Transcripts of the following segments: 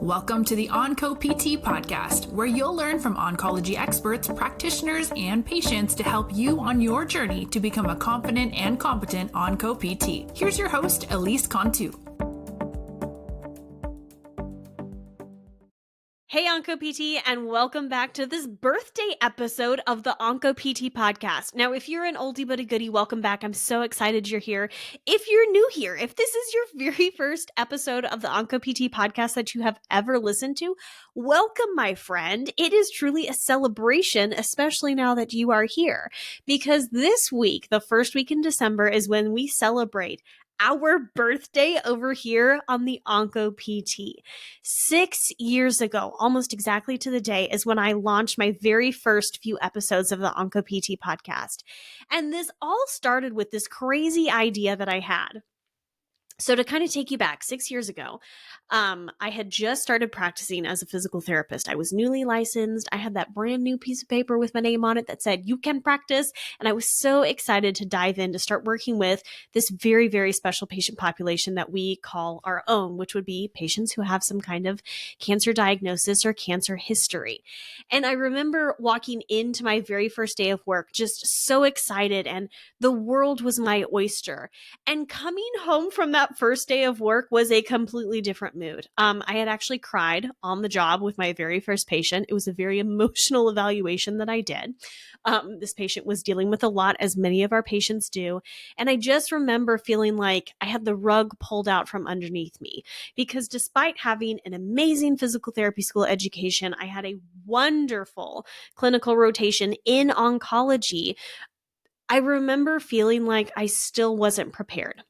Welcome to the Onco PT podcast, where you'll learn from oncology experts, practitioners, and patients to help you on your journey to become a confident and competent Onco PT. Here's your host, Elise Cantu. Hey Onco PT, and welcome back to this birthday episode of the Onco PT podcast. Now, if you're an oldie but a goodie, welcome back. I'm so excited you're here. If you're new here, if this is your very first episode of the Onco PT podcast that you have ever listened to, welcome, my friend. It is truly a celebration, especially now that you are here, because this week, the first week in December, is when we celebrate our birthday over here on the Onco PT. 6 years ago, almost exactly to the day, is when I launched my very first few episodes of the Onco PT podcast. And this all started with this crazy idea that I had. So to kind of take you back, 6 years ago, I had just started practicing as a physical therapist. I was newly licensed. I had that brand new piece of paper with my name on it that said, you can practice. And I was so excited to dive in to start working with this very, very special patient population that we call our own, which would be patients who have some kind of cancer diagnosis or cancer history. And I remember walking into my very first day of work, just so excited, and the world was my oyster. And coming home from that first day of work was a completely different mood. I had actually cried on the job with my very first patient. It was a very emotional evaluation that I did. This patient was dealing with a lot, as many of our patients do. And I just remember feeling like I had the rug pulled out from underneath me, because despite having an amazing physical therapy school education, I had a wonderful clinical rotation in oncology. I remember feeling like I still wasn't prepared.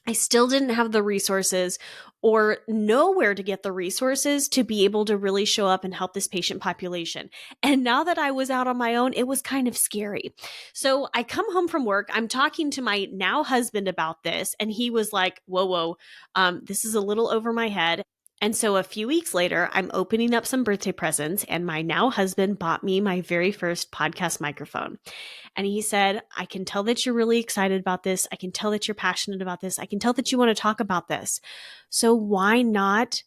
I still didn't have the resources or know where to get the resources to be able to really show up and help this patient population. And now that I was out on my own, it was kind of scary. So I come home from work, I'm talking to my now husband about this, and he was like, whoa, this is a little over my head. And so a few weeks later, I'm opening up some birthday presents, and my now husband bought me my very first podcast microphone. And he said, I can tell that you're really excited about this. I can tell that you're passionate about this. I can tell that you want to talk about this. So why not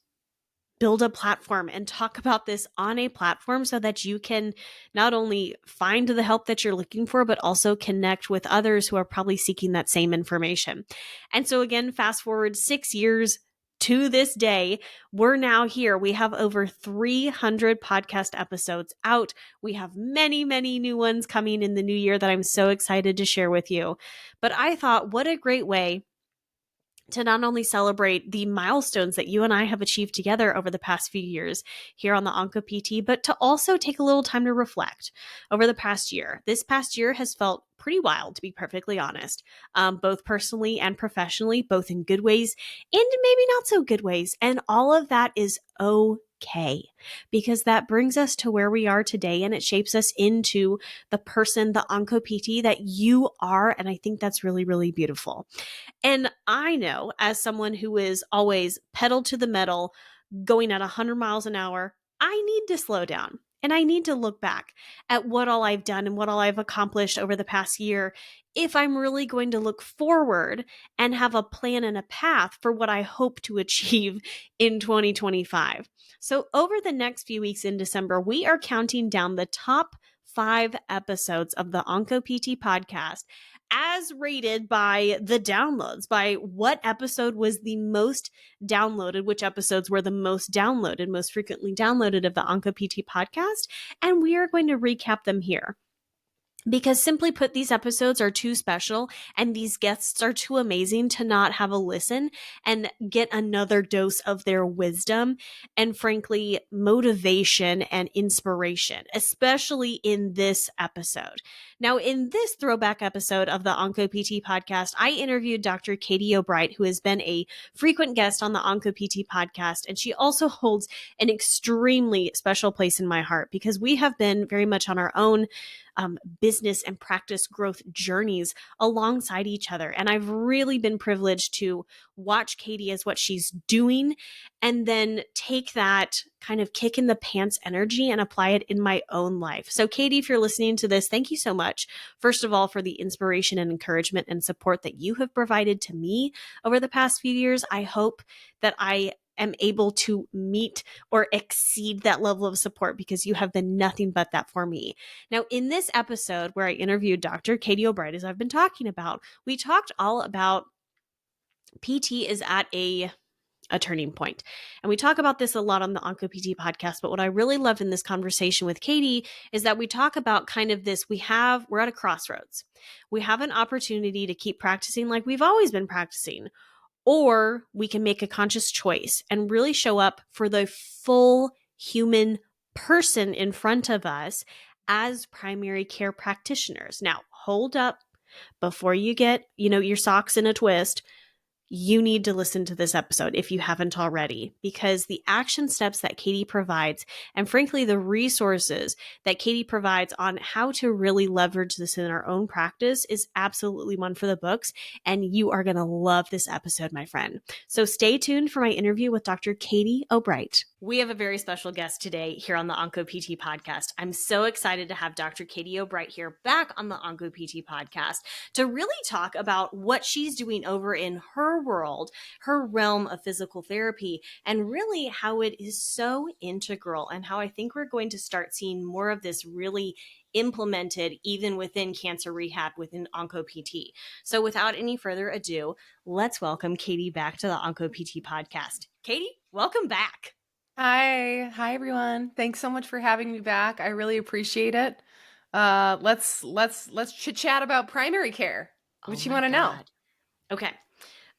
build a platform and talk about this on a platform so that you can not only find the help that you're looking for, but also connect with others who are probably seeking that same information. And so again, fast forward 6 years to this day, we're now here. We have over 300 podcast episodes out. We have many, many new ones coming in the new year that I'm so excited to share with you. But I thought, what a great way to not only celebrate the milestones that you and I have achieved together over the past few years here on the Onco PT, but to also take a little time to reflect over the past year. This past year has felt pretty wild, to be perfectly honest, both personally and professionally, both in good ways and maybe not so good ways. And all of that is okay, because that brings us to where we are today, and it shapes us into the person, the Onco PT that you are. And I think that's really, really beautiful. And I know, as someone who is always pedal to the metal, going at 100 miles an hour, I need to slow down. And I need to look back at what all I've done and what all I've accomplished over the past year if I'm really going to look forward and have a plan and a path for what I hope to achieve in 2025. So over the next few weeks in December, we are counting down the top 5 episodes of the Onco PT podcast as rated by the downloads, by what episode was the most downloaded, which episodes were the most downloaded, most frequently downloaded of the Onco PT podcast. And we are going to recap them here. Because simply put, these episodes are too special and these guests are too amazing to not have a listen and get another dose of their wisdom and, frankly, motivation and inspiration, especially in this episode. Now, in this throwback episode of the Onco PT podcast, I interviewed Dr. Katie O'Bright, who has been a frequent guest on the Onco PT podcast, and she also holds an extremely special place in my heart because we have been very much on our own business and practice growth journeys alongside each other. And I've really been privileged to watch Katie as what she's doing and then take that kind of kick in the pants energy and apply it in my own life. So Katie, if you're listening to this, thank you so much. First of all, for the inspiration and encouragement and support that you have provided to me over the past few years. I hope that I am able to meet or exceed that level of support because you have been nothing but that for me. Now, in this episode where I interviewed Dr. Katie O'Bright, as I've been talking about, we talked all about PT is at a turning point. And we talk about this a lot on the OncoPT podcast, but what I really love in this conversation with Katie is that we talk about kind of this, we're at a crossroads. We have an opportunity to keep practicing like we've always been practicing, or we can make a conscious choice and really show up for the full human person in front of us as primary care practitioners. Now, hold up before you get, your socks in a twist. You need to listen to this episode if you haven't already, because the action steps that Katie provides, and frankly, the resources that Katie provides on how to really leverage this in our own practice is absolutely one for the books. And you are going to love this episode, my friend. So stay tuned for my interview with Dr. Katie O'Bright. We have a very special guest today here on the OncoPT podcast. I'm so excited to have Dr. Katie O'Bright here back on the OncoPT podcast to really talk about what she's doing over in her world, her realm of physical therapy, and really how it is so integral, and how I think we're going to start seeing more of this really implemented even within cancer rehab within OncoPT. So without any further ado, let's welcome Katie back to the OncoPT podcast. Katie, welcome back. Hi everyone. Thanks so much for having me back. I really appreciate it. Let's chit chat about primary care. What you want to know? Okay.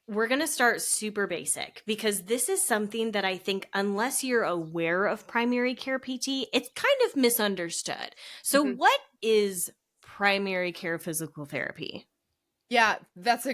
We're going to start super basic, because this is something that I think, unless you're aware of primary care PT, it's kind of misunderstood. So what is primary care physical therapy? Yeah, that's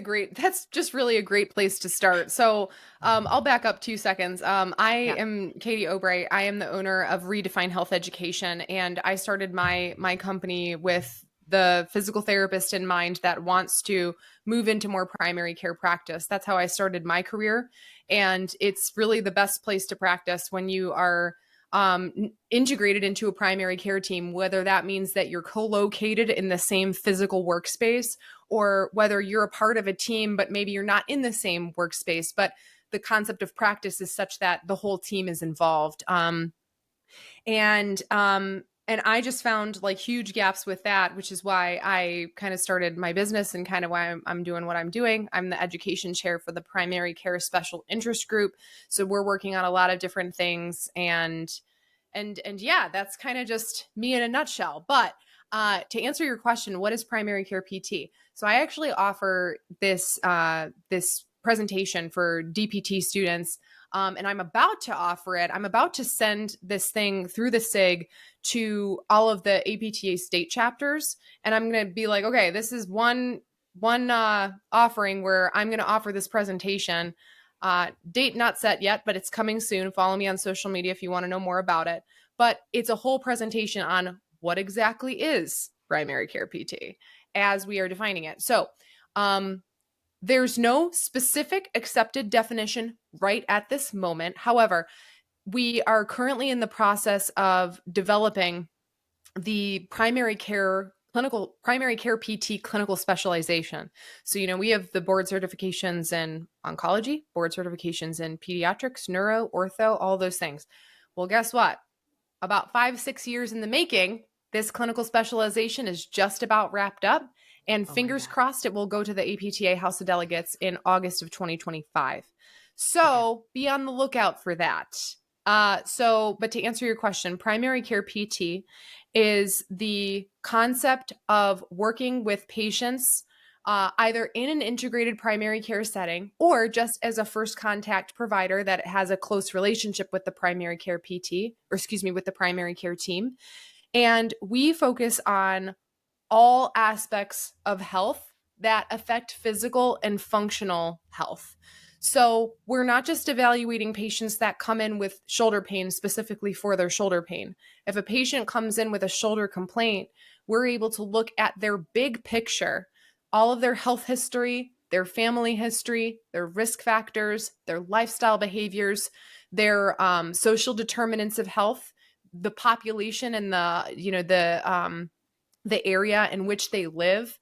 just really a great place to start. So I'll back up 2 seconds. I am Katie O'Bright. I am the owner of Redefine Health Education, and I started my company with the physical therapist in mind that wants to move into more primary care practice. That's how I started my career. And it's really the best place to practice when you are integrated into a primary care team, whether that means that you're co-located in the same physical workspace, or whether you're a part of a team, but maybe you're not in the same workspace, but the concept of practice is such that the whole team is involved. And I just found like huge gaps with that, which is why I kind of started my business and kind of why I'm doing what I'm doing. I'm the education chair for the primary care special interest group. So we're working on a lot of different things, and yeah, that's kind of just me in a nutshell. But to answer your question, what is primary care PT? So I actually offer this presentation for DPT students. And I'm about to offer it. I'm about to send this thing through the SIG to all of the APTA state chapters. And I'm going to be like, okay, this is one offering where I'm going to offer this presentation. Date not set yet, but it's coming soon. Follow me on social media if you want to know more about it. But it's a whole presentation on what exactly is primary care PT as we are defining it. So, there's no specific accepted definition right at this moment. However, we are currently in the process of developing the primary care PT clinical specialization. So, we have the board certifications in oncology, board certifications in pediatrics, neuro, ortho, all those things. Well, guess what? About 5-6 years in the making, this clinical specialization is just about wrapped up. And fingers crossed, it will go to the APTA House of Delegates in August of 2025. So be on the lookout for that. But to answer your question, primary care PT is the concept of working with patients either in an integrated primary care setting or just as a first contact provider that has a close relationship with the primary care with the primary care team. And we focus on all aspects of health that affect physical and functional health. So we're not just evaluating patients that come in with shoulder pain specifically for their shoulder pain. If a patient comes in with a shoulder complaint, we're able to look at their big picture, all of their health history, their family history, their risk factors, their lifestyle behaviors, their social determinants of health, the population and the area in which they live,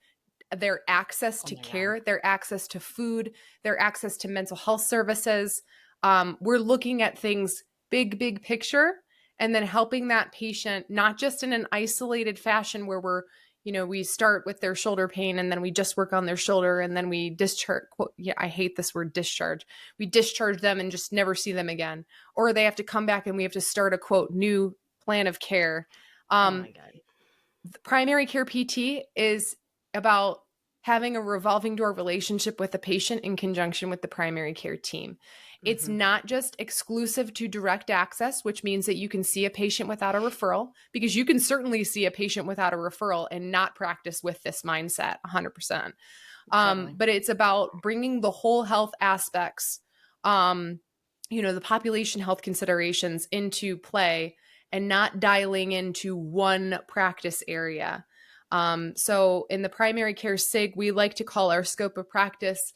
their access to care, their access to food, their access to mental health services, we're looking at things big picture, and then helping that patient, not just in an isolated fashion where we start with their shoulder pain and then we just work on their shoulder and then we discharge. Yeah, I hate this word discharge. We discharge them and just never see them again. Or they have to come back and we have to start a new plan of care. Oh my God. Primary care PT is about having a revolving door relationship with the patient in conjunction with the primary care team. It's not just exclusive to direct access, which means that you can see a patient without a referral, because you can certainly see a patient without a referral and not practice with this mindset 100%. Totally. But it's about bringing the whole health aspects, the population health considerations into play and not dialing into one practice area. So in the primary care SIG, we like to call our scope of practice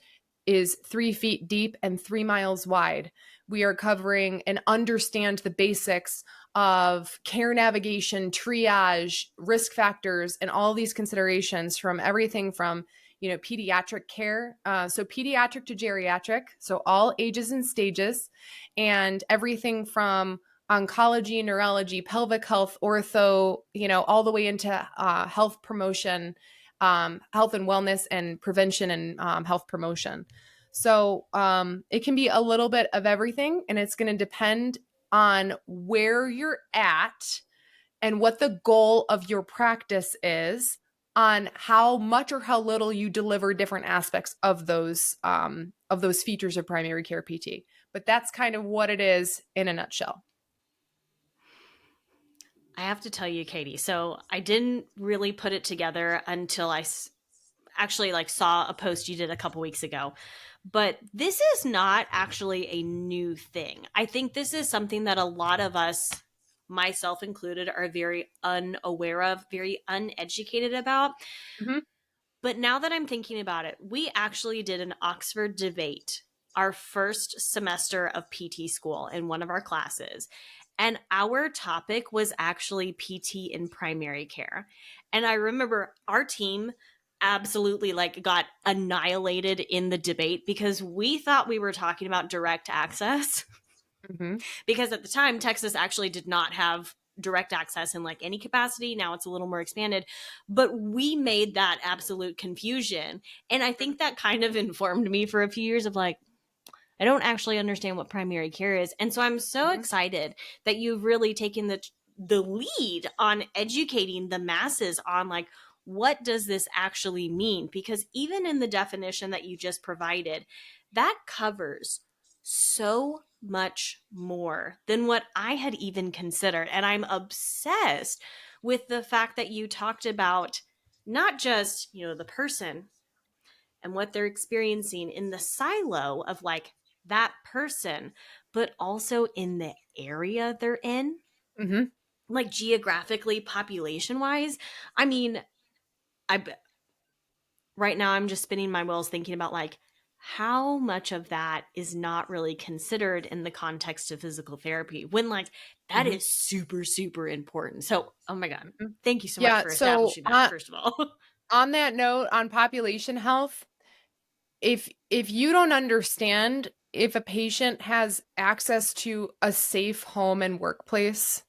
is 3 feet deep and 3 miles wide. We are covering and understand the basics of care navigation, triage, risk factors, and all these considerations from everything from pediatric care, so pediatric to geriatric, so all ages and stages, and everything from oncology, neurology, pelvic health, ortho, all the way into health promotion, health and wellness, and prevention and health promotion. So it can be a little bit of everything, and it's going to depend on where you're at and what the goal of your practice is, on how much or how little you deliver different aspects of those features of primary care PT. But that's kind of what it is in a nutshell. I have to tell you, Katie, so I didn't really put it together until I actually saw a post you did a couple weeks ago. But this is not actually a new thing. I think this is something that a lot of us, myself included, are very unaware of, very uneducated about. Mm-hmm. But now that I'm thinking about it, we actually did an Oxford debate our first semester of PT school in one of our classes. And our topic was actually PT in primary care. And I remember our team absolutely got annihilated in the debate because we thought we were talking about direct access. Mm-hmm. Because at the time, Texas actually did not have direct access in any capacity. Now it's a little more expanded, but we made that absolute confusion. And I think that kind of informed me for a few years of I don't actually understand what primary care is. And so I'm so excited that you've really taken the lead on educating the masses on what does this actually mean? Because even in the definition that you just provided, that covers so much more than what I had even considered. And I'm obsessed with the fact that you talked about not just, the person and what they're experiencing in the silo of that person, but also in the area they're in, geographically, population wise. I mean, right now I'm just spinning my wheels thinking about how much of that is not really considered in the context of physical therapy when that is super, super important. So, oh my God, thank you so much for establishing that, first of all. On that note, on population health, if you don't understand if a patient has access to a safe home and workplace,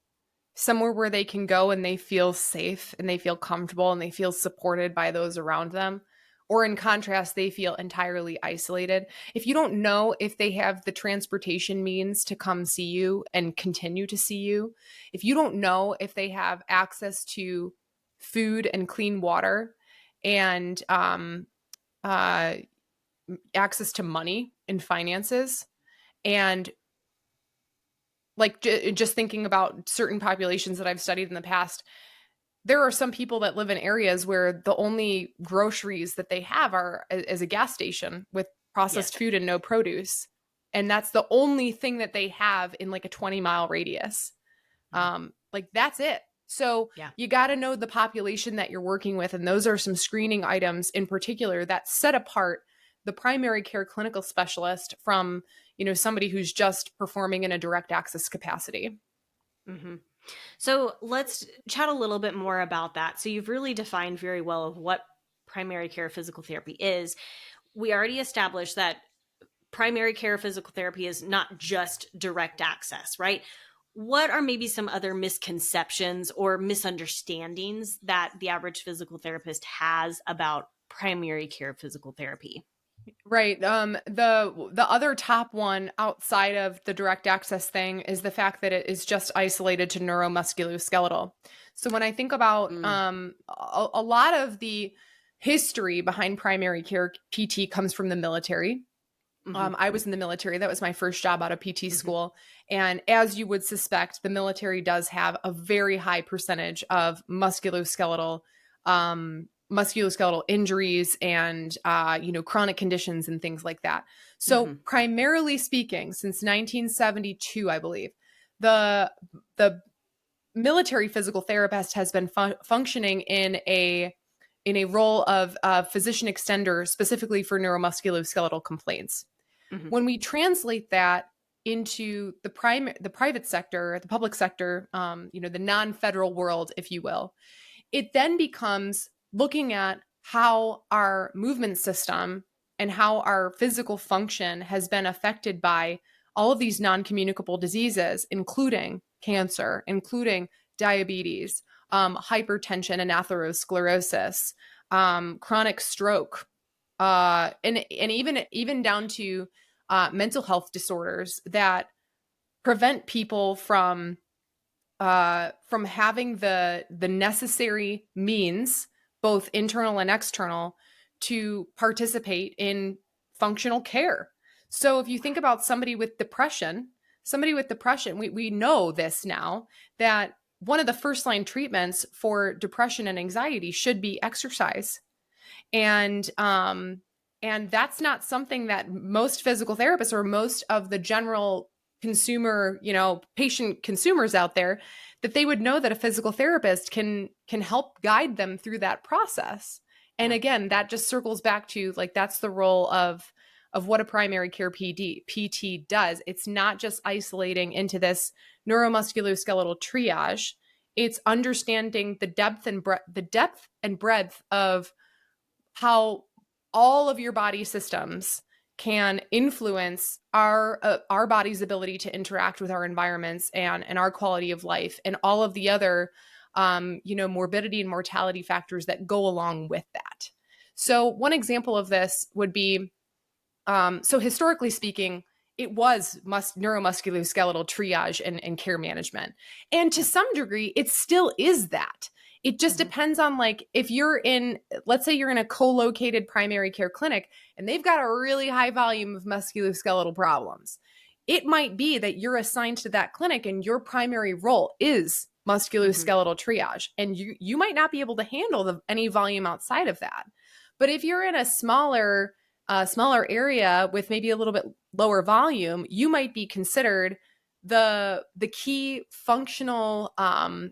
somewhere where they can go and they feel safe and they feel comfortable and they feel supported by those around them, or in contrast, they feel entirely isolated. If you don't know if they have the transportation means to come see you and continue to see you, if you don't know if they have access to food and clean water and access to money and finances, and just thinking about certain populations that I've studied in the past, there are some people that live in areas where the only groceries that they have are as a gas station with processed food and no produce. And that's the only thing that they have in a 20-mile radius. That's it. So you got to know the population that you're working with. And those are some screening items in particular that set apart the primary care clinical specialist from, somebody who's just performing in a direct access capacity. Mm-hmm. So let's chat a little bit more about that. So you've really defined very well of what primary care physical therapy is. We already established that primary care physical therapy is not just direct access, right? What are maybe some other misconceptions or misunderstandings that the average physical therapist has about primary care physical therapy? Right. The other top one outside of the direct access thing is the fact that it is just isolated to neuromusculoskeletal. So when I think about a lot of the history behind primary care PT comes from the military. I was in the military. That was my first job out of PT school. And as you would suspect, the military does have a very high percentage of musculoskeletal injuries and, chronic conditions and things like that. So primarily speaking, since 1972, I believe, the military physical therapist has been functioning in a role of physician extender specifically for neuromusculoskeletal complaints. When we translate that into the private sector, the public sector, the non-federal world, if you will, it then becomes looking at how our movement system and how our physical function has been affected by all of these non-communicable diseases, including cancer, including diabetes, hypertension and atherosclerosis, chronic stroke, and even down to mental health disorders that prevent people from having the necessary means, both internal and external, to participate in functional care. So if you think about somebody with depression, we know this now, that one of the first line treatments for depression and anxiety should be exercise. And that's not something that most physical therapists or most of the general consumer, patient consumers out there, that they would know that a physical therapist can help guide them through that process. And again, that just circles back to like, that's the role of what a primary care PT does. It's not just isolating into this neuromusculoskeletal triage. It's understanding the depth and breadth of how all of your body systems can influence our body's ability to interact with our environments and our quality of life and all of the other morbidity and mortality factors that go along with that. So one example of this would be, so historically speaking, it was neuromusculoskeletal triage and care management. And to some degree, it still is that. It just depends on, like, if you're let's say you're in a co-located primary care clinic and they've got a really high volume of musculoskeletal problems. It might be that you're assigned to that clinic and your primary role is musculoskeletal triage. And you might not be able to handle any volume outside of that. But if you're in a smaller area with maybe a little bit lower volume, you might be considered the key functional,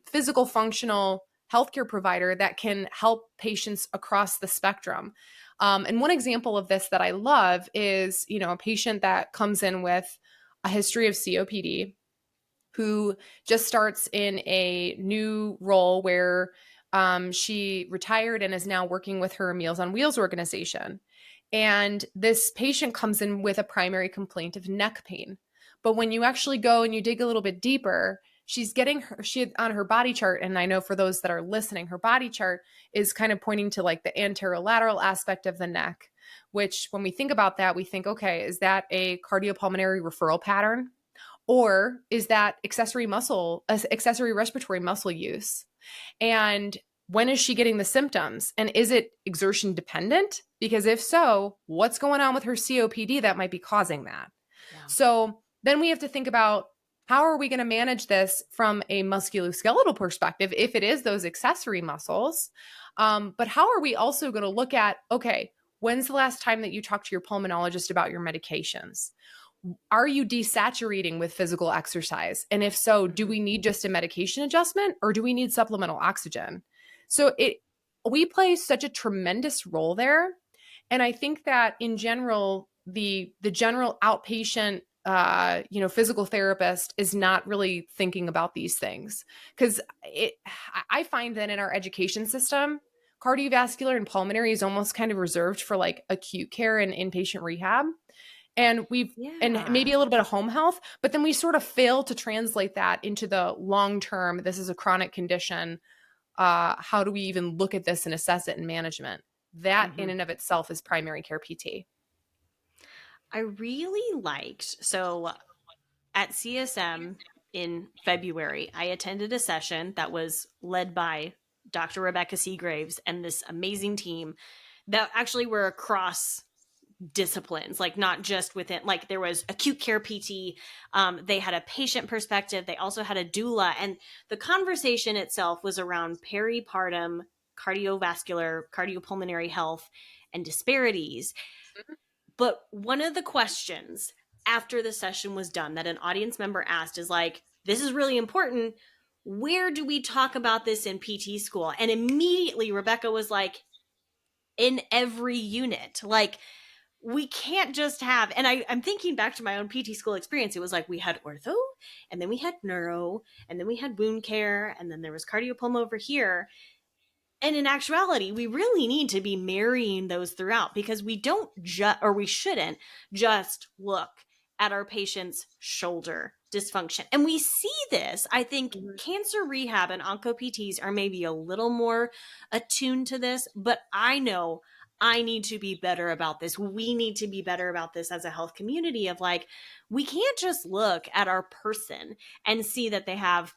physical functional healthcare provider that can help patients across the spectrum. And one example of this that I love is, a patient that comes in with a history of COPD who just starts in a new role where she retired and is now working with her Meals on Wheels organization. And this patient comes in with a primary complaint of neck pain. But when you actually go and you dig a little bit deeper, she on her body chart, and I know for those that are listening, her body chart is kind of pointing to like the anterolateral aspect of the neck, which when we think about that, we think, okay, is that a cardiopulmonary referral pattern? Or is that accessory respiratory muscle use? And when is she getting the symptoms? And is it exertion dependent? Because if so, what's going on with her COPD that might be causing that? Yeah. So then we have to think about, how are we going to manage this from a musculoskeletal perspective if it is those accessory muscles? But how are we also going to look at, okay, when's the last time that you talked to your pulmonologist about your medications? Are you desaturating with physical exercise? And if so, do we need just a medication adjustment or do we need supplemental oxygen? So we play such a tremendous role there. And I think that in general, the general outpatient physical therapist is not really thinking about these things, because I find that in our education system, cardiovascular and pulmonary is almost kind of reserved for like acute care and inpatient rehab. and and maybe Yeah. a little bit of home health, but then we sort of fail to translate that into the long term. This is a chronic condition. How do we even look at this and assess it in management? That in Mhm. and of itself is primary care PT. I really liked, so at CSM in February, I attended a session that was led by Dr. Rebecca Seagraves and this amazing team that actually were across disciplines, like not just within, like there was acute care PT, they had a patient perspective, they also had a doula, and the conversation itself was around peripartum cardiovascular, cardiopulmonary health and disparities. But one of the questions after the session was done that an audience member asked is like, this is really important. Where do we talk about this in PT school? And immediately Rebecca was like, in every unit. Like, we can't just have, and I'm thinking back to my own PT school experience. It was like we had ortho, and then we had neuro, and then we had wound care, and then there was cardiopulm over here. And in actuality, we really need to be marrying those throughout, because we don't just, or we shouldn't just look at our patient's shoulder dysfunction. And we see this. I think Mhm. cancer rehab and onco-PTs are maybe a little more attuned to this, but I know I need to be better about this. We need to be better about this as a health community of like, we can't just look at our person and see that they have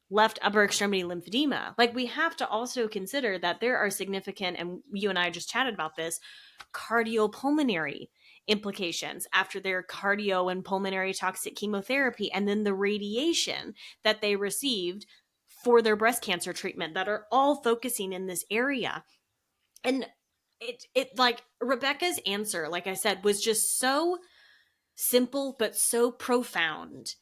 left upper extremity lymphedema. Like, we have to also consider that there are significant, and you and I just chatted about this, cardiopulmonary implications after their cardio and pulmonary toxic chemotherapy, and then the radiation that they received for their breast cancer treatment, that are all focusing in this area. And it like Rebecca's answer, like I said, was just so simple but so profound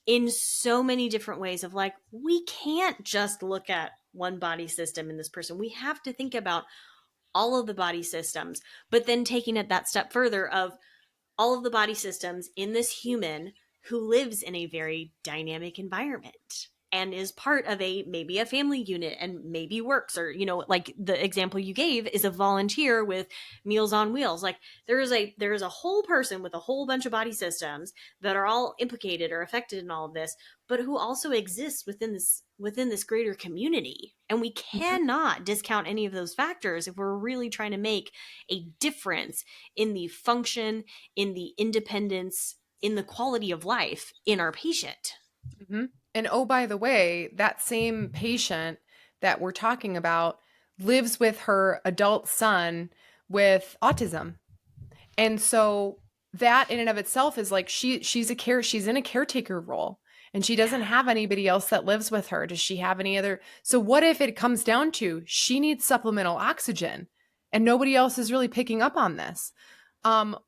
in so many different ways of like, we can't just look at one body system in this person. We have to think about all of the body systems, but then taking it that step further of all of the body systems in this human who lives in a very dynamic environment and is part of a maybe a family unit and maybe works, or like the example you gave is a volunteer with Meals on Wheels. Like, there is a whole person with a whole bunch of body systems that are all implicated or affected in all of this, but who also exists within this greater community. And we cannot discount any of those factors if we're really trying to make a difference in the function, in the independence, in the quality of life in our patient. Mhm. And oh, by the way, that same patient that we're talking about lives with her adult son with autism. And so that in and of itself is like she's in a caretaker role, and she doesn't Yeah. have anybody else that lives with her. Does she have any other? So what if it comes down to she needs supplemental oxygen and nobody else is really picking up on this?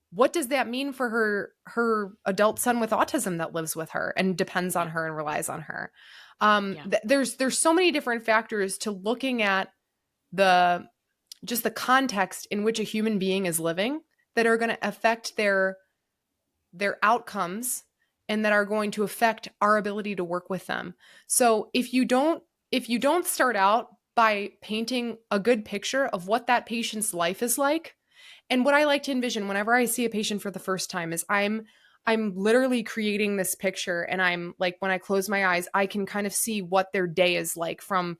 What does that mean for her adult son with autism that lives with her and depends on Yeah. her and relies on her? Yeah. There's so many different factors to looking at the just the context in which a human being is living that are going to affect their outcomes and that are going to affect our ability to work with them. So if you don't start out by painting a good picture of what that patient's life is like, and what I like to envision whenever I see a patient for the first time is I'm literally creating this picture, and I'm like, when I close my eyes, I can kind of see what their day is like from,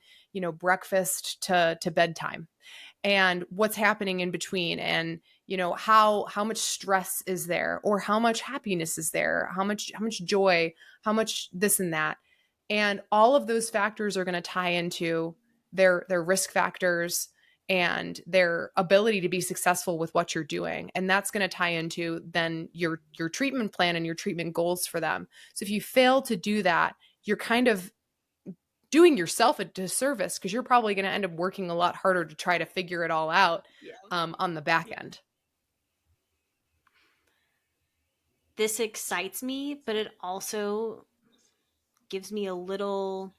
breakfast to bedtime, and what's happening in between, and how much stress is there, or how much happiness is there, how much joy, how much this and that. And all of those factors are going to tie into their risk factors and their ability to be successful with what you're doing, and that's going to tie into then your treatment plan and your treatment goals for them. So if you fail to do that, you're kind of doing yourself a disservice, because you're probably going to end up working a lot harder to try to figure it all out Yeah. on the back Yeah. end. This excites me, but it also gives me a little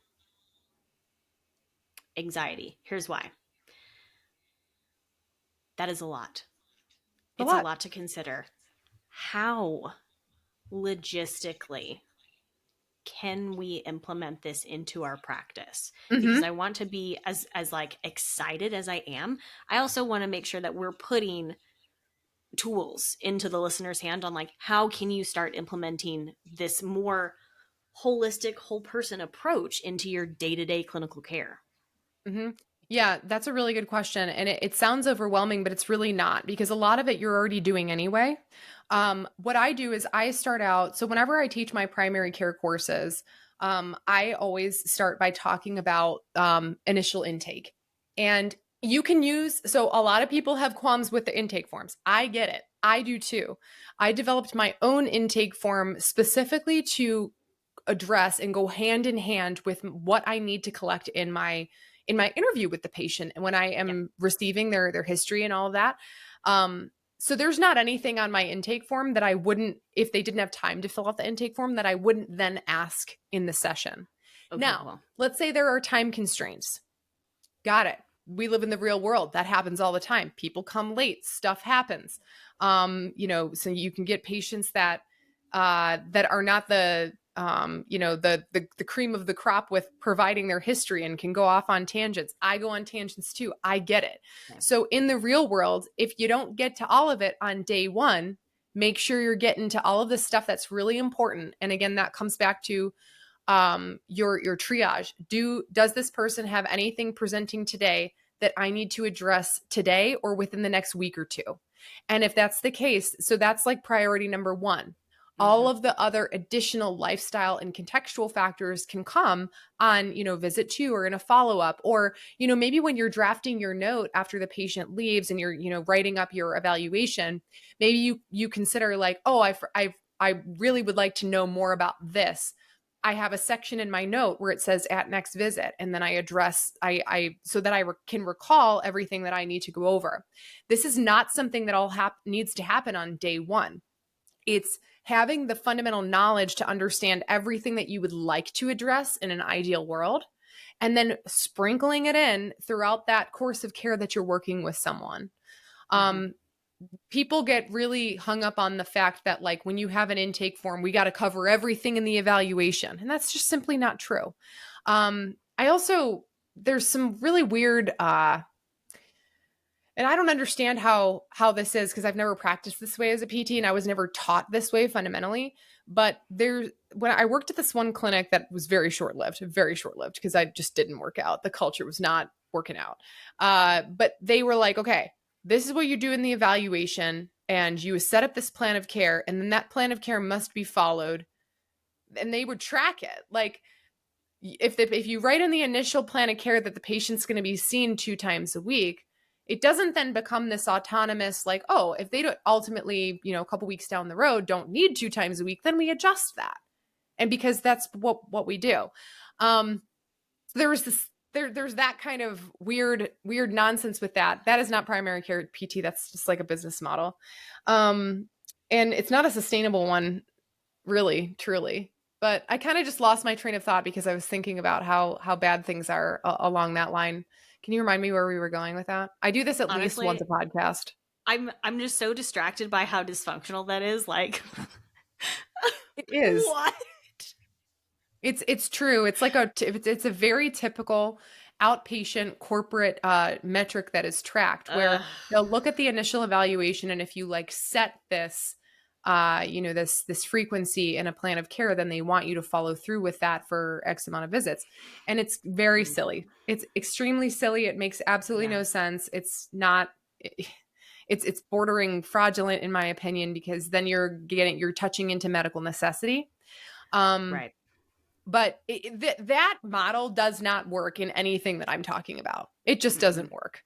anxiety. Here's why. That is a lot. A It's a lot. lot to consider. How logistically can we implement this into our practice? Because Mm-hmm. I want to be as like excited as I am. I also want to make sure that we're putting tools into the listener's hand on like, how can you start implementing this more holistic, whole person approach into your day-to-day clinical care? Mm-hmm. Yeah, that's a really good question. And it sounds overwhelming, but it's really not, because a lot of it you're already doing anyway. What I do is I start out, so whenever I teach my primary care courses, I always start by talking about initial intake. And you can use, so a lot of people have qualms with the intake forms. I get it. I do too. I developed my own intake form specifically to address and go hand in hand with what I need to collect in my interview with the patient and when I am receiving their history and all of that. So there's not anything on my intake form that I wouldn't, if they didn't have time to fill out the intake form, that I wouldn't then ask in the session. Okay, Now, well, let's say there are time constraints. Got it. We live in the real world. That happens all the time. People come late. Stuff happens. So you can get patients that that are not the the cream of the crop with providing their history and can go off on tangents. I go on tangents too. I get it. okay. So in the real world, if you don't get to all of it on day one, make sure you're getting to all of the stuff that's really important. And again, that comes back to your triage. Does this person have anything presenting today that I need to address today or within the next week or two? And if that's the case, so that's like priority number one. All of the other additional lifestyle and contextual factors can come on, visit two or in a follow-up, or, maybe when you're drafting your note after the patient leaves and you're, writing up your evaluation, maybe you consider like, oh, I really would like to know more about this. I have a section in my note where it says at next visit, and then I address so that I can recall everything that I need to go over. This is not something that all needs to happen on day one. It's having the fundamental knowledge to understand everything that you would like to address in an ideal world, and then sprinkling it in throughout that course of care that you're working with someone. People get really hung up on the fact that like when you have an intake form, we got to cover everything in the evaluation. And that's just simply not true. There's some really weird, and I don't understand how this is because I've never practiced this way as a PT and I was never taught this way fundamentally. But when I worked at this one clinic that was very short-lived because I just didn't work out. The culture was not working out. But they were like, okay, this is what you do in the evaluation, and you set up this plan of care, and then that plan of care must be followed. And they would track it. Like if you write in the initial plan of care that the patient's going to be seen 2 times a week, it doesn't then become this autonomous, like, oh, if they don't ultimately, a couple weeks down the road don't need 2 times a week, then we adjust that. And because that's what we do. There's that kind of weird nonsense with that. That is not primary care PT. That's just like a business model. And it's not a sustainable one, really, truly. But I kind of just lost my train of thought because I was thinking about how bad things are along that line. Can you remind me where we were going with that? I do this Honestly, least once a podcast. I'm just so distracted by how dysfunctional that is. Like, it is. What? It's true. It's like it's a very typical outpatient corporate metric that is tracked where they'll look at the initial evaluation, and if you like set this this frequency in a plan of care, then they want you to follow through with that for X amount of visits. And it's very silly. It's extremely silly. It makes absolutely no sense. It's not it's bordering fraudulent in my opinion, because then you're touching into medical necessity. Right. But that model does not work in anything that I'm talking about. It just doesn't work.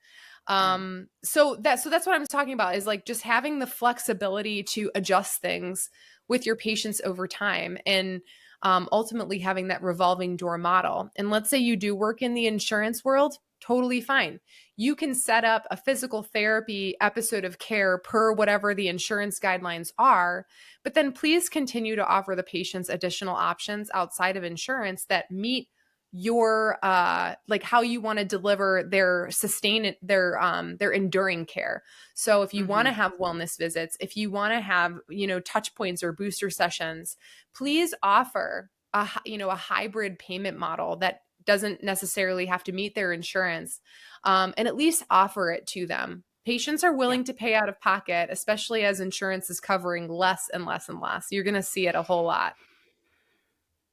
So that's what I'm talking about, is like just having the flexibility to adjust things with your patients over time, and ultimately having that revolving door model. And let's say you do work in the insurance world, totally fine. You can set up a physical therapy episode of care per whatever the insurance guidelines are, but then please continue to offer the patients additional options outside of insurance that meet your like how you want to deliver their enduring care. So if you want to have wellness visits, if you want to have, touch points or booster sessions, please offer a hybrid payment model that doesn't necessarily have to meet their insurance, and at least offer it to them. Patients are willing to pay out of pocket, especially as insurance is covering less and less and less. You're going to see it a whole lot.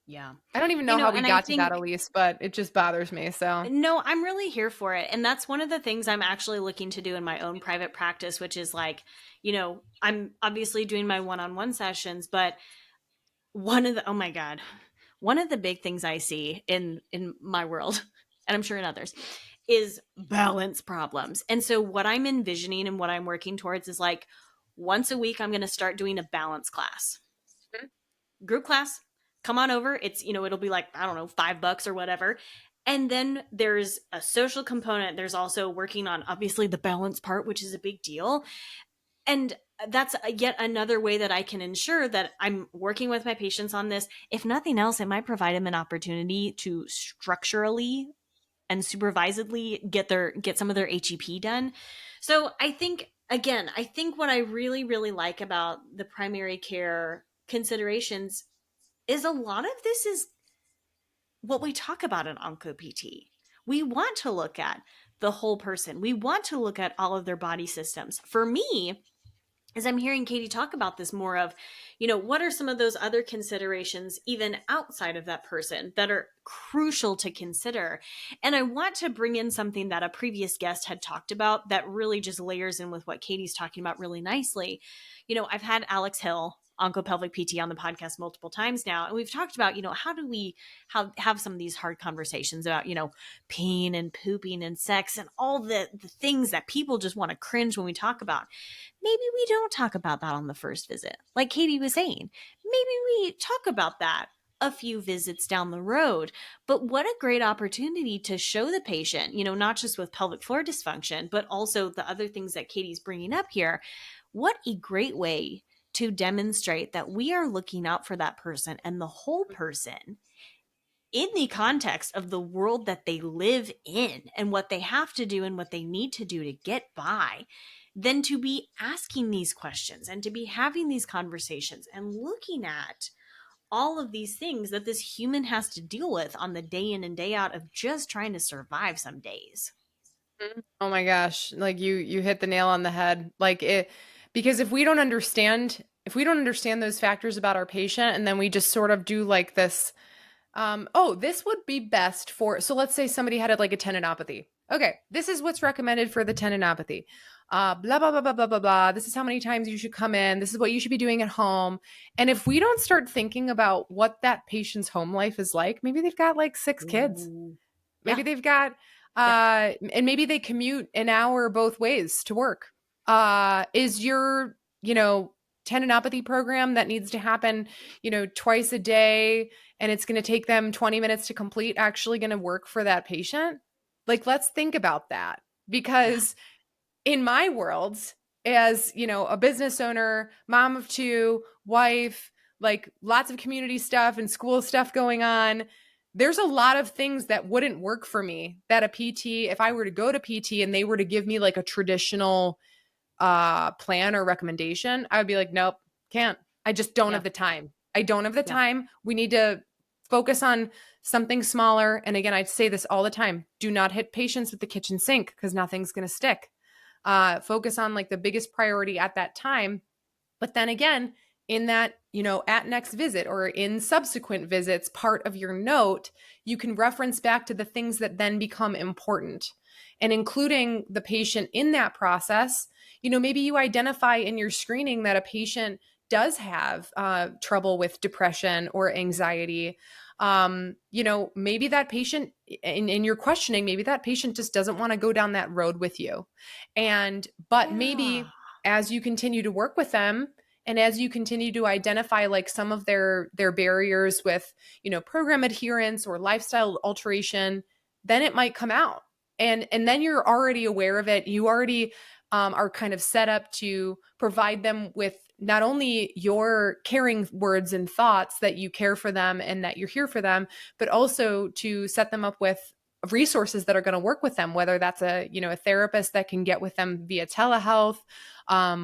Yeah. I don't even know how we And I got to that, think, Elise, but it just bothers me. So no, I'm really here for it. And that's one of the things I'm actually looking to do in my own private practice, which is like, I'm obviously doing my one-on-one sessions, but oh my God, one of the big things I see in my world, and I'm sure in others, is balance problems. And so what I'm envisioning and what I'm working towards is like once a week, I'm going to start doing a balance class, group class. Come on over. It's, it'll be like, I don't know, $5 or whatever. And then there's a social component. There's also working on obviously the balance part, which is a big deal. And that's yet another way that I can ensure that I'm working with my patients on this. If nothing else, it might provide them an opportunity to structurally and supervisedly get some of their HEP done. So I think, again, what I really, really like about the primary care considerations is a lot of this is what we talk about in OncoPT. We want to look at the whole person. We want to look at all of their body systems. For me, as I'm hearing Katie talk about this more of, what are some of those other considerations even outside of that person that are crucial to consider? And I want to bring in something that a previous guest had talked about that really just layers in with what Katie's talking about really nicely. I've had Alex Hill, Oncopelvic PT, on the podcast multiple times now, and we've talked about, how do we have some of these hard conversations about, peeing and pooping and sex and all the things that people just want to cringe when we talk about. Maybe we don't talk about that on the first visit. Like Katie was saying, maybe we talk about that a few visits down the road. But what a great opportunity to show the patient, not just with pelvic floor dysfunction, but also the other things that Katie's bringing up here. What a great way to demonstrate that we are looking out for that person and the whole person in the context of the world that they live in and what they have to do and what they need to do to get by, than to be asking these questions and to be having these conversations and looking at all of these things that this human has to deal with on the day in and day out of just trying to survive some days. oh my gosh, like you hit the nail on the head. Like it, because if we don't understand those factors about our patient, and then we just sort of do like this, this would be best for, so let's say somebody had like a tendinopathy. Okay, this is what's recommended for the tendinopathy. Blah, blah, blah, blah, blah, blah, blah. This is how many times you should come in. This is what you should be doing at home. And if we don't start thinking about what that patient's home life is like, maybe they've got like 6 kids. Maybe they've got, and maybe they commute an hour both ways to work. Is your, tendinopathy program that needs to happen, twice a day, and it's going to take them 20 minutes to complete, actually going to work for that patient? Like, let's think about that, because in my world, as, a business owner, mom of 2, wife, like lots of community stuff and school stuff going on, there's a lot of things that wouldn't work for me that a PT, if I were to go to PT and they were to give me like a traditional plan or recommendation, I would be like, nope, can't. I just don't have the time. I don't have the time. We need to focus on something smaller. And again, I say this all the time. Do not hit patients with the kitchen sink, because nothing's going to stick. Focus on like the biggest priority at that time. But then again, in that, at next visit or in subsequent visits, part of your note, you can reference back to the things that then become important, and including the patient in that process. Maybe you identify in your screening that a patient does have trouble with depression or anxiety. Maybe that patient in your questioning, maybe that patient just doesn't want to go down that road with you. But maybe as you continue to work with them, and as you continue to identify like some of their barriers with, program adherence or lifestyle alteration, then it might come out. And then you're already aware of it. You already are kind of set up to provide them with not only your caring words and thoughts that you care for them and that you're here for them, but also to set them up with resources that are going to work with them, whether that's a therapist that can get with them via telehealth,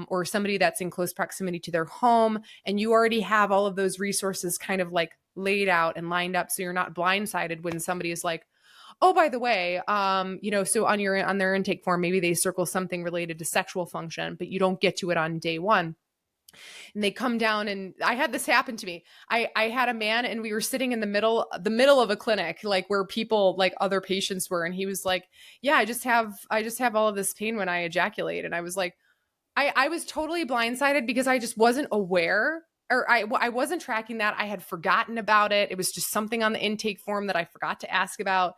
or somebody that's in close proximity to their home. And you already have all of those resources kind of like laid out and lined up, so you're not blindsided when somebody is like, oh, by the way, so on their intake form, maybe they circle something related to sexual function, but you don't get to it on day one. And they come down, and I had this happen to me. I had a man, and we were sitting in the middle of a clinic, like where people, like other patients were. And he was like, yeah, I just have all of this pain when I ejaculate. And I was like, I was totally blindsided because I just wasn't aware, or I wasn't tracking that. I had forgotten about it. It was just something on the intake form that I forgot to ask about.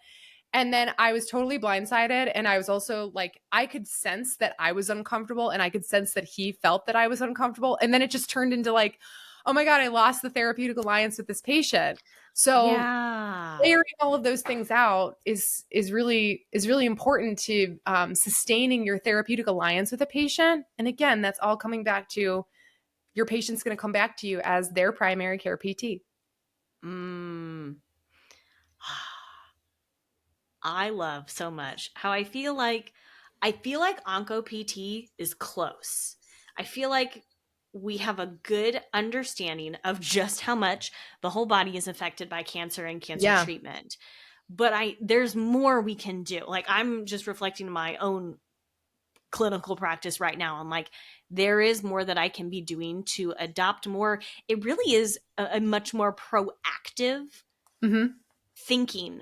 And then I was totally blindsided. And I was also like, I could sense that I was uncomfortable, and I could sense that he felt that I was uncomfortable. And then it just turned into like, oh my God, I lost the therapeutic alliance with this patient. So Yeah. layering all of those things out is really important to sustaining your therapeutic alliance with a patient. And again, that's all coming back to your patient's going to come back to you as their primary care PT. Mm. I love so much how I feel like Onco PT is close. I feel like we have a good understanding of just how much the whole body is affected by cancer and cancer Yeah. treatment. But there's more we can do. Like, I'm just reflecting on my own clinical practice right now. I'm like, there is more that I can be doing to adopt more. It really is a much more proactive Mm-hmm. thinking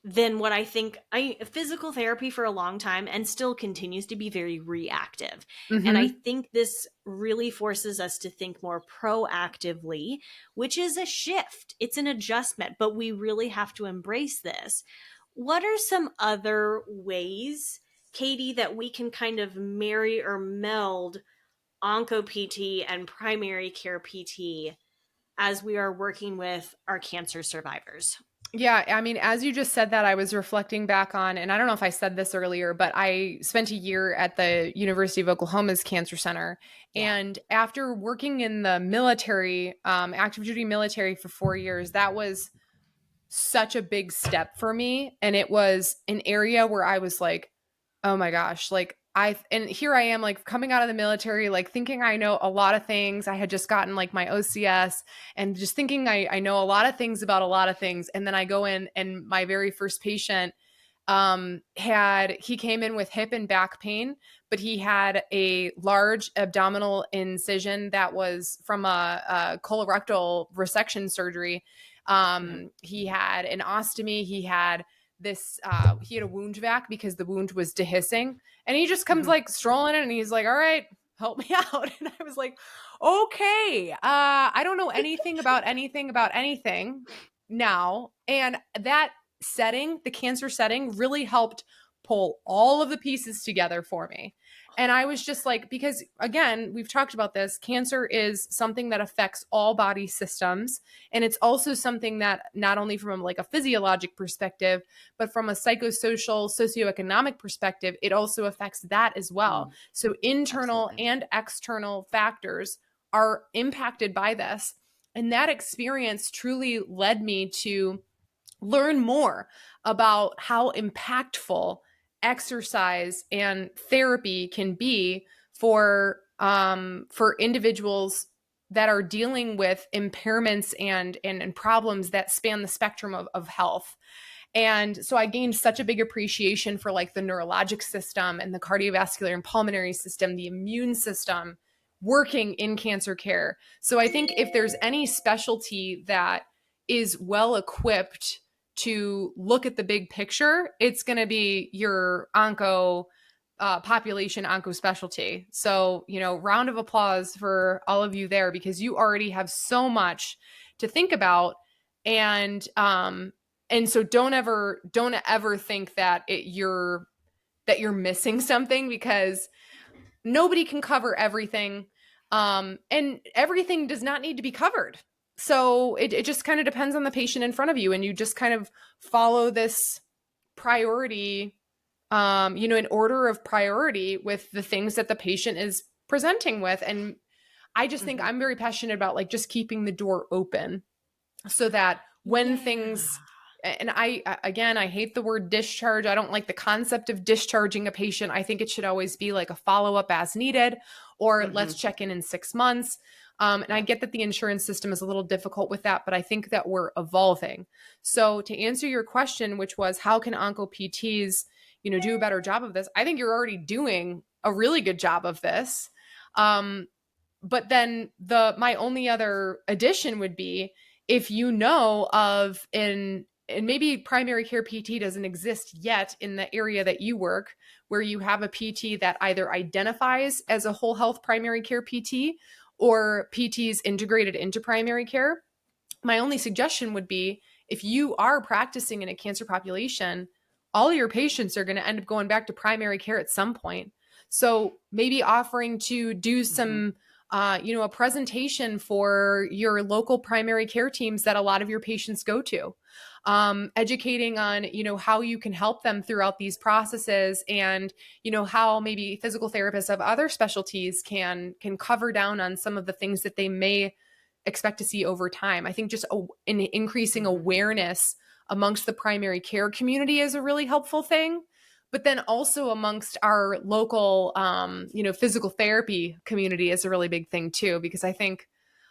than what I think. Physical therapy for a long time and still continues to be very reactive. And I Mm-hmm. think this really forces us to think more proactively, which is a shift. It's an adjustment, but we really have to embrace this. What are some other ways, Katie, that we can kind of marry or meld onco PT and primary care PT as we are working with our cancer survivors? Yeah, I mean, as you just said that, I was reflecting back on, and I don't know if I said this earlier, but I spent a year at the University of Oklahoma's Cancer Center. Yeah. And after working in the military, active duty military for 4 years, that was such a big step for me. And it was an area where I was like, oh my gosh, like and here I am, like coming out of the military, like thinking I know a lot of things. I had just gotten like my OCS, and just thinking I know a lot of things about a lot of things. And then I go in, and my very first patient he came in with hip and back pain, but he had a large abdominal incision that was from a colorectal resection surgery. He had an ostomy. He had he had a wound vac because the wound was dehiscing. And he just comes like strolling in, and he's like, all right, help me out. And I was like, okay, I don't know anything about anything now. And that setting, the cancer setting, really helped pull all of the pieces together for me. And I was just like, because again, we've talked about this, cancer is something that affects all body systems. And it's also something that not only from like a physiologic perspective, but from a psychosocial, socioeconomic perspective, it also affects that as well. So internal Absolutely. and external factors are impacted by this. And that experience truly led me to learn more about how impactful exercise and therapy can be for individuals that are dealing with impairments and problems that span the spectrum of health. And so I gained such a big appreciation for like the neurologic system and the cardiovascular and pulmonary system, the immune system working in cancer care. So I think if there's any specialty that is well equipped to look at the big picture, it's going to be your onco population onco specialty. So, round of applause for all of you there, because you already have so much to think about. And so don't ever think that you're missing something, because nobody can cover everything. And everything does not need to be covered. So it just kind of depends on the patient in front of you, and you just kind of follow this priority, in order of priority with the things that the patient is presenting with. And I just think I'm very passionate about like just keeping the door open so that when things, and I hate the word discharge. I don't like the concept of discharging a patient. I think it should always be like a follow-up as needed, or let's check in 6 months. And I get that the insurance system is a little difficult with that, but I think that we're evolving. So to answer your question, which was how can OncoPTs, do a better job of this? I think you're already doing a really good job of this. But then my only other addition would be if you know of and maybe primary care PT doesn't exist yet in the area that you work, where you have a PT that either identifies as a whole health primary care PT or PTs integrated into primary care. My only suggestion would be if you are practicing in a cancer population, all your patients are going to end up going back to primary care at some point. So maybe offering to do some a presentation for your local primary care teams that a lot of your patients go to, educating on, how you can help them throughout these processes and, how maybe physical therapists of other specialties can cover down on some of the things that they may expect to see over time. I think just an increasing awareness amongst the primary care community is a really helpful thing. But then also amongst our local, physical therapy community is a really big thing too, because I think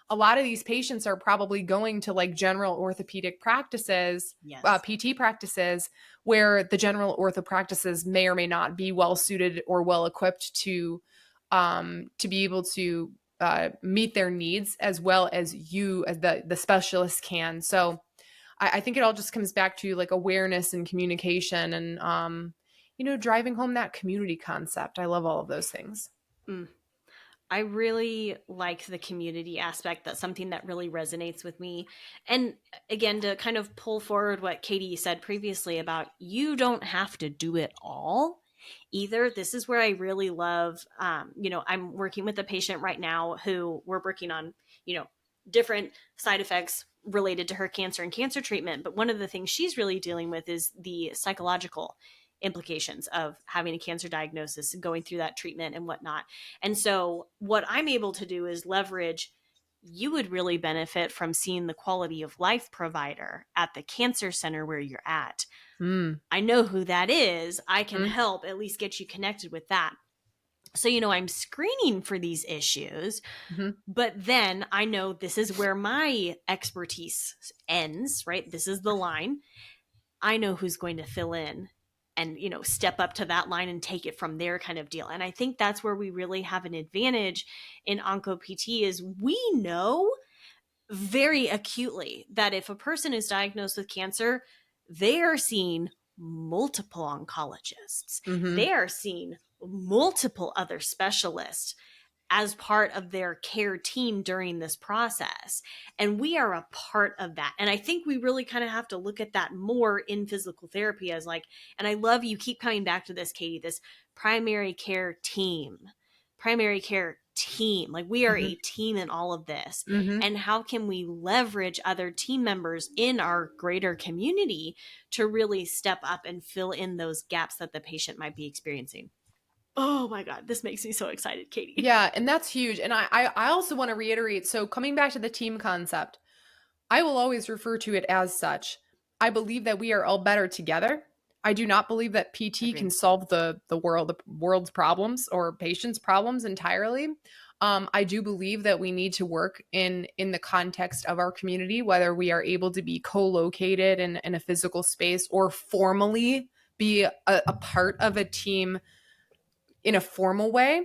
a lot of these patients are probably going to like general orthopedic practices, Yes. PT practices, where the general ortho practices may or may not be well suited or well equipped to be able to meet their needs as well as you, as the specialist can. So I think it all just comes back to like awareness and communication and, driving home that community concept. I love all of those things. I really like the community aspect. That's something that really resonates with me. And again, to kind of pull forward what Katie said previously about you don't have to do it all either. This is where I really love, I'm working with a patient right now who we're working on, different side effects related to her cancer and cancer treatment. But one of the things she's really dealing with is the psychological implications of having a cancer diagnosis and going through that treatment and whatnot. And so what I'm able to do is leverage, you would really benefit from seeing the quality of life provider at the cancer center where you're at. I know who that is. I can help at least get you connected with that. So, I'm screening for these issues, but then I know this is where my expertise ends, right? This is the line. I know who's going to fill in and, step up to that line and take it from there kind of deal. And I think that's where we really have an advantage in OncoPT is we know very acutely that if a person is diagnosed with cancer, they are seeing multiple oncologists. They are seeing multiple other specialists as part of their care team during this process. And we are a part of that. And I think we really kind of have to look at that more in physical therapy as like, and I love you keep coming back to this, Katie, this primary care team. Like we are a team in all of this. And how can we leverage other team members in our greater community to really step up and fill in those gaps that the patient might be experiencing? Oh my God, this makes me so excited, Katie. Yeah, and that's huge. And I also want to reiterate, so coming back to the team concept, I will always refer to it as such. I believe that we are all better together. I do not believe that PT can solve the world's problems or patients' problems entirely. I do believe that we need to work in the context of our community, whether we are able to be co-located in a physical space or formally be a part of a team in a formal way.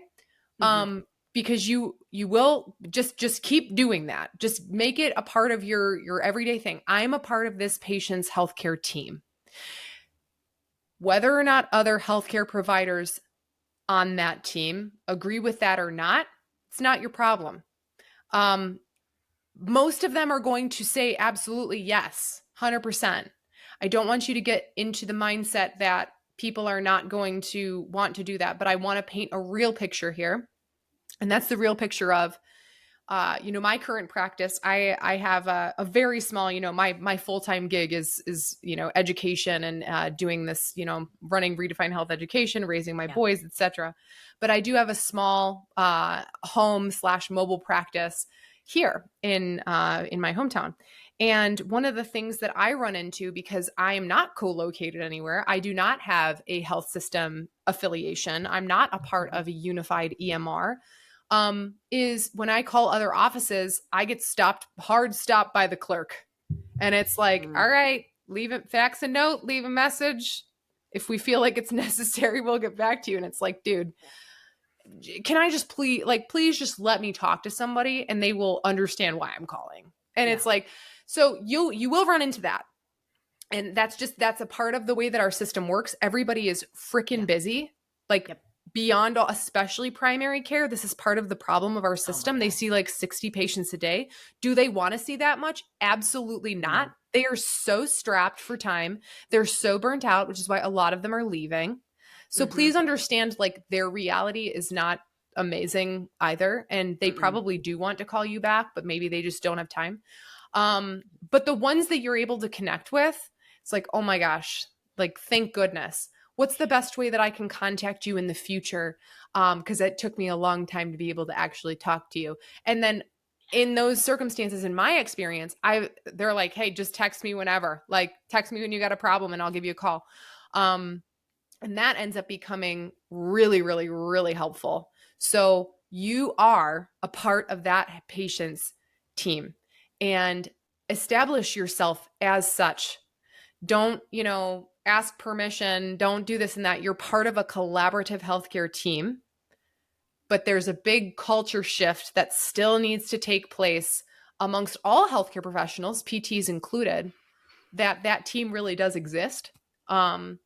Because you will just keep doing that. Just make it a part of your everyday thing. I'm a part of this patient's healthcare team. Whether or not other healthcare providers on that team agree with that or not, it's not your problem. Most of them are going to say absolutely yes, 100%. I don't want you to get into the mindset that people are not going to want to do that, but I want to paint a real picture here. And that's the real picture of, my current practice. I have a very small, my full-time gig is education and doing this, running Redefine Health Education, raising my boys, etc. But I do have a small home/mobile practice here in my hometown. And one of the things that I run into, because I am not co-located anywhere, I do not have a health system affiliation. I'm not a part of a unified EMR. is when I call other offices, I get hard stopped by the clerk. And it's like, all right, fax a note, leave a message. If we feel like it's necessary, we'll get back to you. And it's like, dude, can I just please just let me talk to somebody and they will understand why I'm calling. And it's like, so you will run into that. And that's a part of the way that our system works. Everybody is freaking busy, beyond all, especially primary care. This is part of the problem of our system. They see like 60 patients a day. Do they want to see that much? Absolutely not. They are so strapped for time. They're so burnt out, which is why a lot of them are leaving. So please understand, like, their reality is not amazing either. And they probably do want to call you back, but maybe they just don't have time. But the ones that you're able to connect with, it's like, oh my gosh, like, thank goodness. What's the best way that I can contact you in the future? Because it took me a long time to be able to actually talk to you. And then in those circumstances, in my experience, they're like, hey, just text me whenever. Like, text me when you got a problem and I'll give you a call. And that ends up becoming really, really, really helpful. So you are a part of that patient's team, and establish yourself as such. Don't, ask permission. Don't do this and that. You're part of a collaborative healthcare team, but there's a big culture shift that still needs to take place amongst all healthcare professionals, PTs included, that team really does exist. And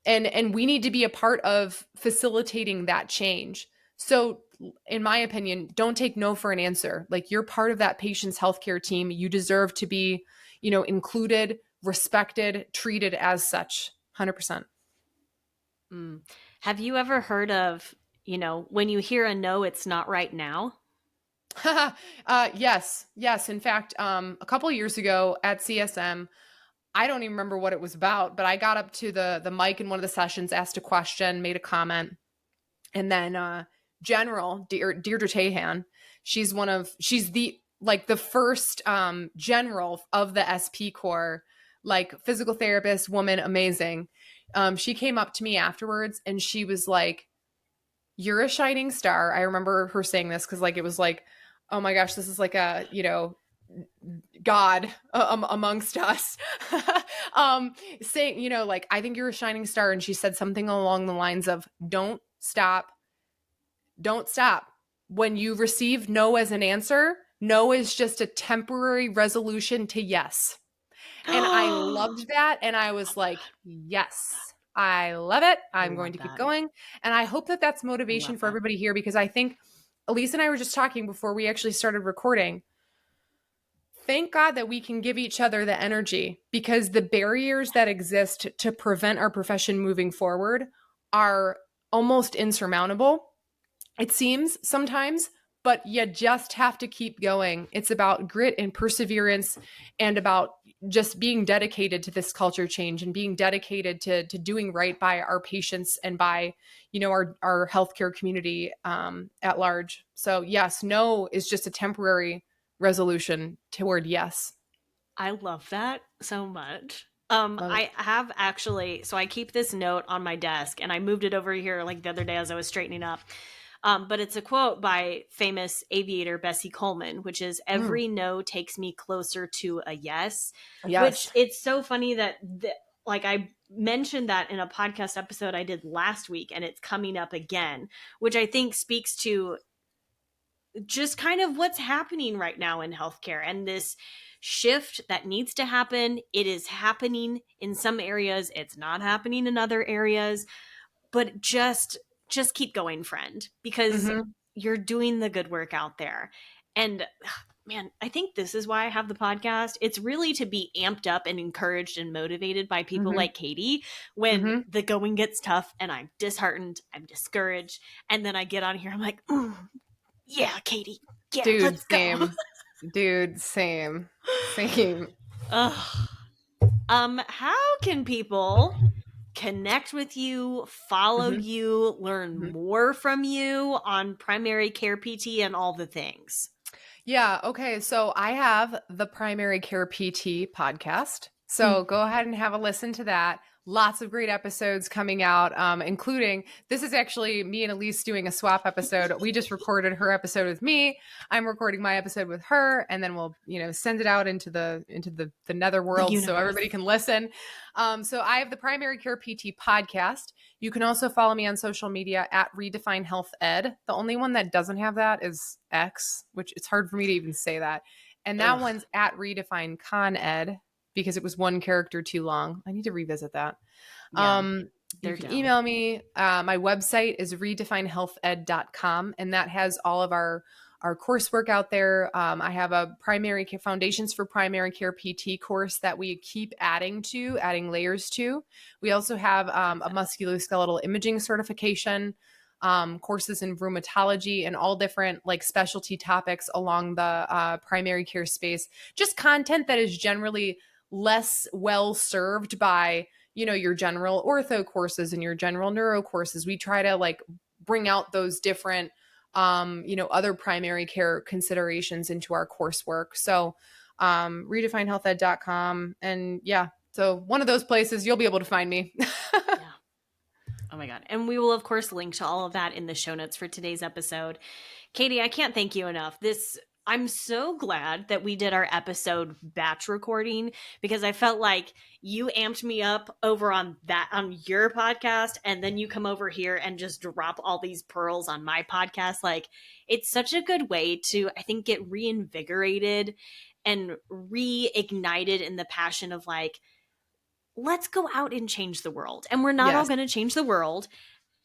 we need to be a part of facilitating that change. So in my opinion, don't take no for an answer. Like, you're part of that patient's healthcare team. You deserve to be, included, respected, treated as such. 100%. Have you ever heard of, when you hear a no, it's not right now? Yes. In fact, a couple of years ago at CSM, I don't even remember what it was about, but I got up to the mic in one of the sessions, asked a question, made a comment. And then General Deirdre Tahan, she's the first general of the SP Corps, like, physical therapist, woman, amazing. She came up to me afterwards and she was like, you're a shining star. I remember her saying this because, like, it was like, oh my gosh, this is like a, God amongst us. Saying, like, I think you're a shining star. And she said something along the lines of, don't stop. When you receive no as an answer, no is just a temporary resolution to yes. And I loved that. And I was like, yes, I love it. I'm going to keep going. And I hope that that's motivation for everybody here, because I think Elise and I were just talking before we actually started recording. Thank God that we can give each other the energy, because the barriers that exist to prevent our profession moving forward are almost insurmountable, it seems sometimes, but you just have to keep going. It's about grit and perseverance, and about just being dedicated to this culture change, and being dedicated to doing right by our patients and by, our healthcare community at large. So yes, no is just a temporary resolution toward yes. I love that so much. I have actually, so I keep this note on my desk, and I moved it over here like the other day as I was straightening up. But it's a quote by famous aviator Bessie Coleman, which is, every no takes me closer to a yes. Which, it's so funny that I mentioned that in a podcast episode I did last week, and it's coming up again, which I think speaks to just kind of what's happening right now in healthcare, and this shift that needs to happen. It is happening in some areas. It's not happening in other areas, but just keep going, friend, because you're doing the good work out there. And man, I think this is why I have the podcast. It's really to be amped up and encouraged and motivated by people like Katie when the going gets tough and I'm disheartened, I'm discouraged. And then I get on here, I'm like, yeah, Katie, yeah, dude, let's same. go. Dude, same. How can people connect with you, follow you, learn more from you on primary care PT and all the things? Yeah. Okay. So I have the Primary Care PT podcast. So go ahead and have a listen to that. Lots of great episodes coming out, including this is actually me and Elise doing a swap episode. We just recorded her episode with me. I'm recording my episode with her, and then we'll, send it out into the netherworld so everybody can listen. So I have the Primary Care PT podcast. You can also follow me on social media at Redefine Health Ed. The only one that doesn't have that is X, which it's hard for me to even say that. And that one's at Redefine Con Ed, because it was one character too long. I need to revisit that. Yeah, you can email me. My website is redefinehealthed.com, and that has all of our coursework out there. I have a primary care foundations for primary care PT course that we keep adding layers to. We also have a musculoskeletal imaging certification, courses in rheumatology, and all different like specialty topics along the primary care space. Just content that is generally less well served by, your general ortho courses and your general neuro courses. We try to like bring out those different, other primary care considerations into our coursework. So, redefinehealthed.com. And yeah, so one of those places you'll be able to find me. Yeah. Oh my God. And we will, of course, link to all of that in the show notes for today's episode. Katie, I can't thank you enough. I'm so glad that we did our episode batch recording, because I felt like you amped me up over on your podcast, and then you come over here and just drop all these pearls on my podcast. Like, it's such a good way to, I think, get reinvigorated and reignited in the passion of like, let's go out and change the world. And we're not all going to change the world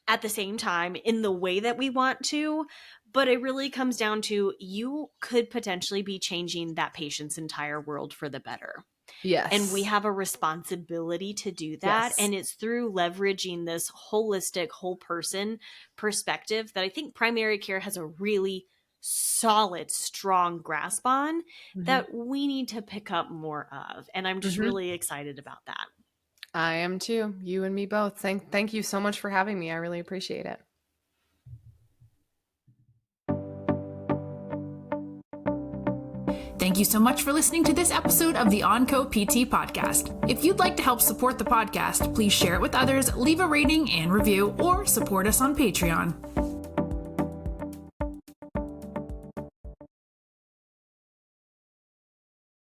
at the same time in the way that we want to, but it really comes down to, you could potentially be changing that patient's entire world for the better. Yes. And we have a responsibility to do that. Yes. And it's through leveraging this holistic, whole person perspective that I think primary care has a really solid, strong grasp on that we need to pick up more of. And I'm just really excited about that. I am too. You and me both. Thank you so much for having me. I really appreciate it. Thank you so much for listening to this episode of the Onco PT podcast. If you'd like to help support the podcast, please share it with others, leave a rating and review, or support us on Patreon.